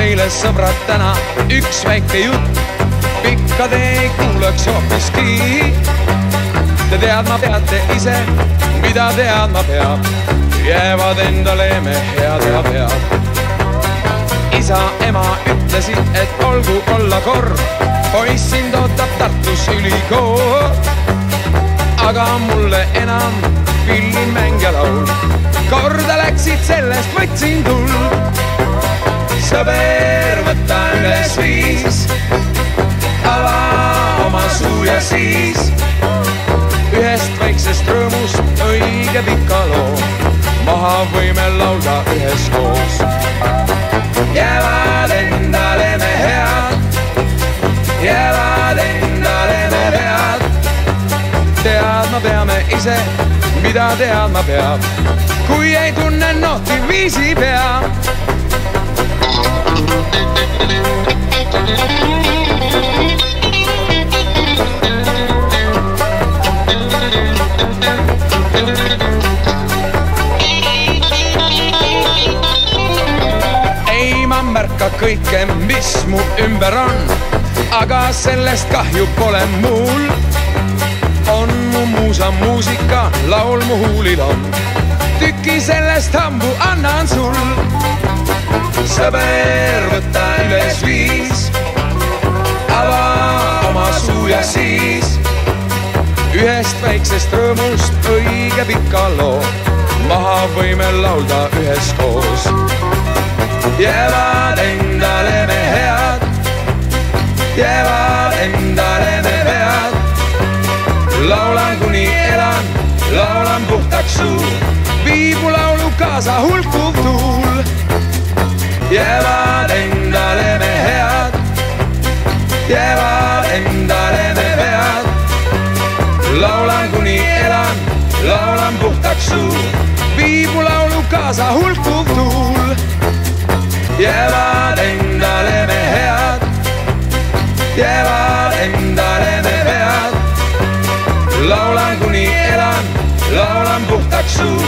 teile sõbrad täna üks väike jutt, pikka te ei kuuleks hoopiski. Te teadma peate ise, mida teadma peab, jäävad endale me head ja peab. Isa, ema ütlesid, et olgu olla kord, poiss sind ootab Tartus ülikool. Aga mulle enam pillimängja laul, korda läksid, sellest võtsin tuld. Sõber, võta üles viis, ava oma suu ja siis ühest väiksest rõõmust õige pika loo maha võime laulda üheskoos. Jäävad endale me head, jäävad endale me head. Teadma peame ise, mida teadma peab, kui ei tunne nooti viisi peab. Ei ma märka kõike, mis mu ümber on, aga sellest kahju pole mul. On mu muusa muusika, laul mu huulil on, tüki sellest hambu annan sul. Sõber, võta üles viis, ava oma suu ja siis ühest väiksest rõõmust õige pika loo maha võime laulda üheskoos. Jäävad endale me head, jäävad endale me vead. Laulan kuni elan, laulan puhtaks suu, viibu laulu kaasa hulkuv tuul. Jäävad endale me head, jäävad endale me vead. Laulan kuni elan, laulan puhtaks suu, viibu laulu kaasa hulkuv tuul. Jäävad endale me head, jäävad endale me vead. Laulan kuni elan, laulan puhtaks suu,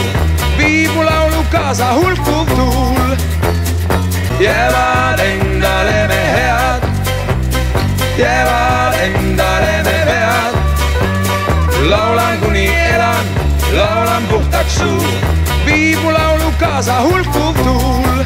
viibu laulu kaasa hulkuv tuul. Jäävad endale me head, jäävad endale me vead. Laulan kuni elan, laulan puhtaks suu, viibu laulu kaasa hulkuv tuul.